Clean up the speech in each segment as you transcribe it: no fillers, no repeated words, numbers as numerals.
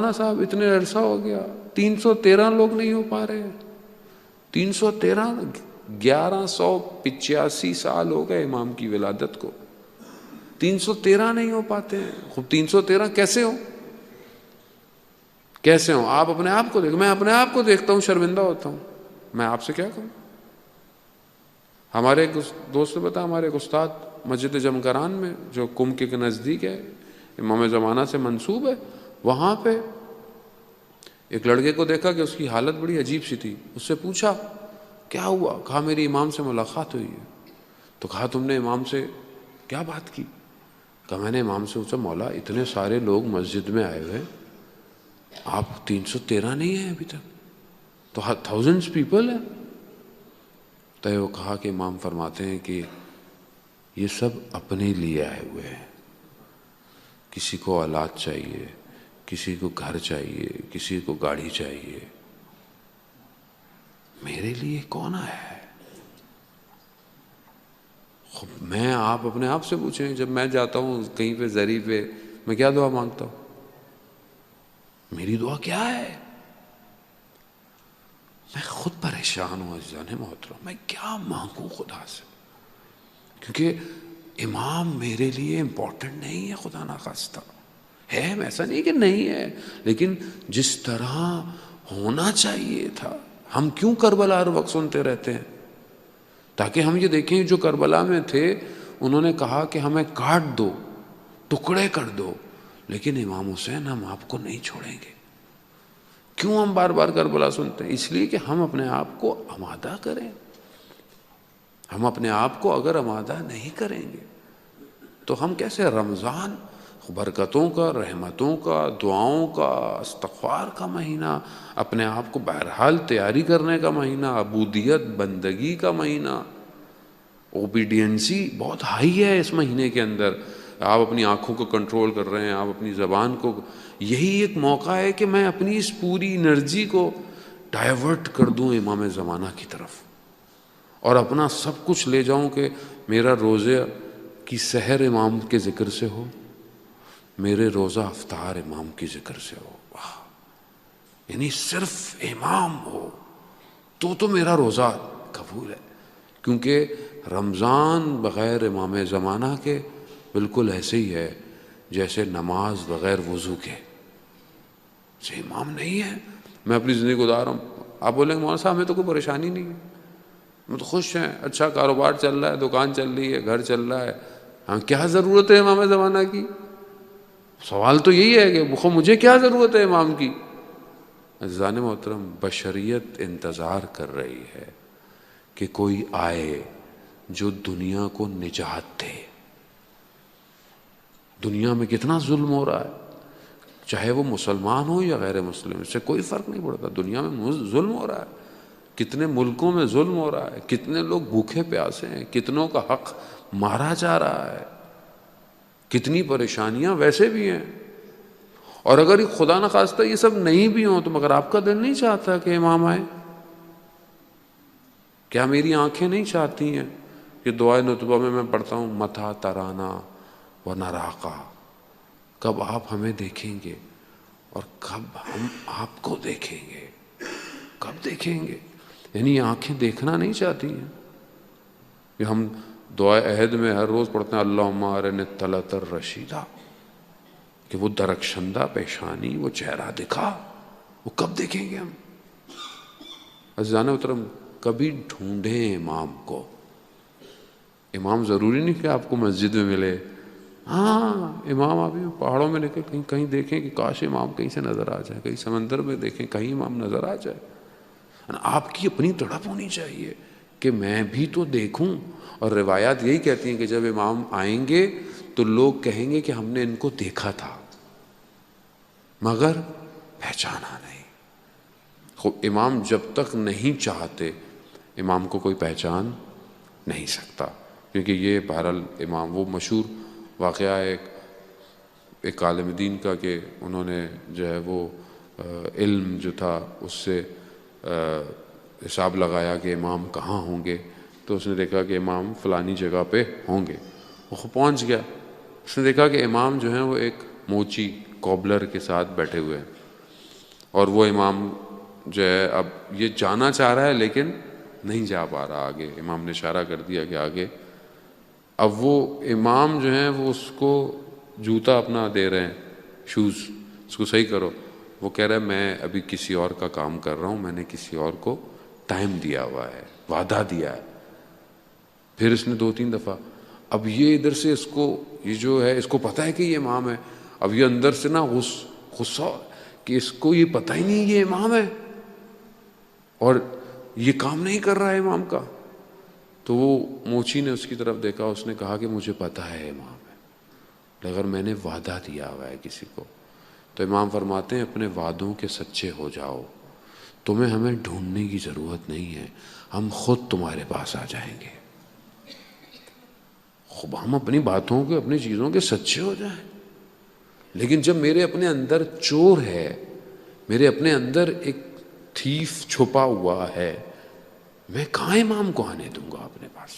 مولانا صاحب اتنے عرصہ ہو گیا, 313 لوگ نہیں ہو پا رہے. 313, 1185 سال ہو گئے امام کی ولادت کو, 313 نہیں ہو پاتے ہیں. خب 313 کیسے ہو, کیسے ہوں؟ آپ اپنے آپ کو دیکھو. میں اپنے آپ کو دیکھتا ہوں, شرمندہ ہوتا ہوں. میں آپ سے کیا کہوں؟ ہمارے ایک دوست نے بتایا, ہمارے ایک استاد مسجد جمکران میں جو کم کے نزدیک ہے, امام زمانہ سے منسوب ہے, وہاں پہ ایک لڑکے کو دیکھا کہ اس کی حالت بڑی عجیب سی تھی. اس سے پوچھا کیا ہوا؟ کہا میری امام سے ملاقات ہوئی ہے. تو کہا تم نے امام سے کیا بات کی؟ کہا میں نے امام سے پوچھا مولا اتنے سارے لوگ مسجد میں آئے ہوئے, آپ 313 نہیں ہیں ابھی تک, تو تھاؤزنڈز پیپل ہیں. تو وہ کہا کہ امام فرماتے ہیں کہ یہ سب اپنے لیے آئے ہوئے ہیں. کسی کو اولاد چاہیے, کسی کو گھر چاہیے, کسی کو گاڑی چاہیے. میرے لیے کون آیا ہے؟ میں آپ اپنے آپ سے پوچھیں, جب میں جاتا ہوں کہیں پہ زری پہ, میں کیا دعا مانگتا ہوں؟ میری دعا کیا ہے؟ میں خود پریشان ہوں عزیزان محترم, میں کیا مانگوں خدا سے؟ کیونکہ امام میرے لیے امپورٹنٹ نہیں ہے خدا نخواستہ. ہے, ایسا نہیں کہ نہیں ہے, لیکن جس طرح ہونا چاہیے تھا. ہم کیوں کربلا ہر وقت سنتے رہتے ہیں؟ تاکہ ہم یہ دیکھیں جو کربلا میں تھے انہوں نے کہا کہ ہمیں کاٹ دو, ٹکڑے کر دو, لیکن امام حسین ہم آپ کو نہیں چھوڑیں گے. کیوں ہم بار بار کربلا سنتے ہیں؟ اس لیے کہ ہم اپنے آپ کو آمادہ کریں. ہم اپنے آپ کو اگر آمادہ نہیں کریں گے تو ہم کیسے رمضان برکتوں کا, رحمتوں کا, دعاؤں کا, استغفار کا مہینہ, اپنے آپ کو بہرحال تیاری کرنے کا مہینہ, عبودیت بندگی کا مہینہ, اوبیڈینسی بہت ہائی ہے اس مہینے کے اندر. آپ اپنی آنکھوں کو کنٹرول کر رہے ہیں, آپ اپنی زبان کو, یہی ایک موقع ہے کہ میں اپنی اس پوری انرجی کو ڈائیورٹ کر دوں امام زمانہ کی طرف, اور اپنا سب کچھ لے جاؤں کہ میرا روزے کی سحر امام کے ذکر سے ہو, میرے روزہ افطار امام کی ذکر سے ہو. واہ, یعنی صرف امام ہو تو میرا روزہ قبول ہے. کیونکہ رمضان بغیر امام زمانہ کے بالکل ایسے ہی ہے جیسے نماز بغیر وضو کے. سے امام نہیں ہے. میں اپنی زندگی گزار رہا ہوں, آپ بولیں گے مولانا صاحب ہمیں تو کوئی پریشانی نہیں ہے, ہم تو خوش ہیں, اچھا کاروبار چل رہا ہے, دکان چل رہی ہے, گھر چل رہا ہے, ہاں کیا ضرورت ہے امام زمانہ کی؟ سوال تو یہی ہے کہ مجھے کیا ضرورت ہے امام کی؟ عزیزان محترم, بشریت انتظار کر رہی ہے کہ کوئی آئے جو دنیا کو نجات دے. دنیا میں کتنا ظلم ہو رہا ہے, چاہے وہ مسلمان ہو یا غیر مسلم, اس سے کوئی فرق نہیں پڑتا. دنیا میں ظلم ہو رہا ہے, کتنے ملکوں میں ظلم ہو رہا ہے, کتنے لوگ بھوکے پیاسے ہیں, کتنوں کا حق مارا جا رہا ہے, کتنی پریشانیاں ویسے بھی ہیں. اور اگر خدا نخواستہ یہ سب نہیں بھی ہوں تو مگر آپ کا دل نہیں چاہتا کہ امام آئے؟ کیا میری آنکھیں نہیں چاہتی ہیں کہ دعائے نطبہ میں پڑھتا ہوں متى ترانا و نراقا, کب آپ ہمیں دیکھیں گے اور کب ہم آپ کو دیکھیں گے, کب دیکھیں گے؟ یعنی آنکھیں دیکھنا نہیں چاہتی ہیں کہ ہم دعائے عہد میں ہر روز پڑھتے ہیں اللہم ارنی الطلعة الرشیدہ, کہ وہ درخشندہ پیشانی, وہ چہرہ دکھا, وہ کب دیکھیں گے ہم؟ عزیزان محترم, کبھی ڈھونڈیں امام کو. امام ضروری نہیں کہ آپ کو مسجد میں ملے. ہاں امام آپ پہاڑوں میں لے کے کہیں دیکھیں کہ کاش امام کہیں سے نظر آ جائے, کہیں سمندر میں دیکھیں کہیں امام نظر آ جائے. آپ کی اپنی تڑپ ہونی چاہیے کہ میں بھی تو دیکھوں. اور روایات یہی کہتی ہیں کہ جب امام آئیں گے تو لوگ کہیں گے کہ ہم نے ان کو دیکھا تھا مگر پہچانا نہیں. خب امام جب تک نہیں چاہتے امام کو کوئی پہچان نہیں سکتا. کیونکہ یہ بہرحال امام, وہ مشہور واقعہ ہے ایک عالم دین کا کہ انہوں نے جو ہے وہ علم جو تھا اس سے حساب لگایا کہ امام کہاں ہوں گے, تو اس نے دیکھا کہ امام فلانی جگہ پہ ہوں گے. وہ پہنچ گیا, اس نے دیکھا کہ امام جو ہیں وہ ایک موچی کوبلر کے ساتھ بیٹھے ہوئے ہیں. اور وہ امام جو ہے اب یہ جانا چاہ رہا ہے لیکن نہیں جا پا رہا آگے. امام نے اشارہ کر دیا کہ آگے. اب وہ امام جو ہیں وہ اس کو جوتا اپنا دے رہے ہیں، شوز، اس کو صحیح کرو. وہ کہہ رہا ہے میں ابھی کسی اور کا کام کر رہا ہوں، میں نے کسی اور کو ٹائم دیا ہوا ہے، وعدہ دیا ہے. پھر اس نے 2-3 دفعہ. اب یہ ادھر سے اس کو یہ جو ہے اس کو پتہ ہے کہ یہ امام ہے. اب یہ اندر سے نا غصہ کہ اس کو یہ پتہ ہی نہیں یہ امام ہے اور یہ کام نہیں کر رہا ہے امام کا. تو وہ موچی نے اس کی طرف دیکھا، اس نے کہا کہ مجھے پتہ ہے امام ہے، اگر میں نے وعدہ دیا ہوا ہے کسی کو. تو امام فرماتے ہیں اپنے وعدوں کے سچے ہو جاؤ، تمہیں ہمیں ڈھونڈنے کی ضرورت نہیں ہے، ہم خود تمہارے پاس آ جائیں گے. خوب ہم اپنی باتوں کے اپنی چیزوں کے سچے ہو جائیں. لیکن جب میرے اپنے اندر چور ہے، میرے اپنے اندر ایک تھیف چھپا ہوا ہے، میں کہاں امام کو آنے دوں گا اپنے پاس؟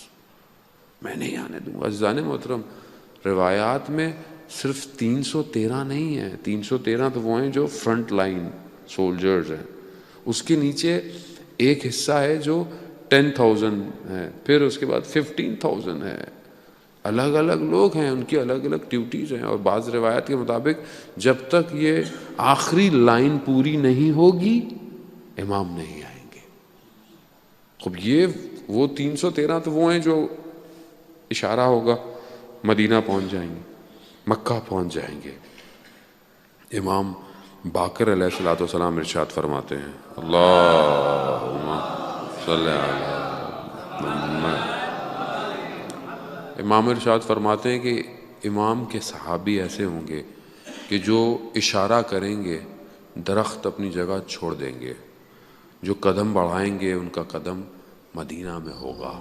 میں نہیں آنے دوں گا. عزیزان محترم، روایات میں صرف 313 نہیں ہیں. 313 تو وہ ہیں جو فرنٹ لائن سولجرز ہیں. اس کے نیچے ایک حصہ ہے جو 10,000 ہے، پھر اس کے بعد 15,000 ہے. الگ الگ لوگ ہیں، ان کی الگ الگ ڈیوٹیز ہیں. اور بعض روایات کے مطابق جب تک یہ آخری لائن پوری نہیں ہوگی امام نہیں آئیں گے. خب یہ وہ 313 تو وہ ہیں جو اشارہ ہوگا مدینہ پہنچ جائیں گے، مکہ پہنچ جائیں گے. امام باقر علیہ الصلوۃ والسلام ارشاد فرماتے ہیں، اللہم صلی علی محمد. امام ارشاد فرماتے ہیں کہ امام کے صحابی ایسے ہوں گے کہ جو اشارہ کریں گے درخت اپنی جگہ چھوڑ دیں گے، جو قدم بڑھائیں گے ان کا قدم مدینہ میں ہوگا.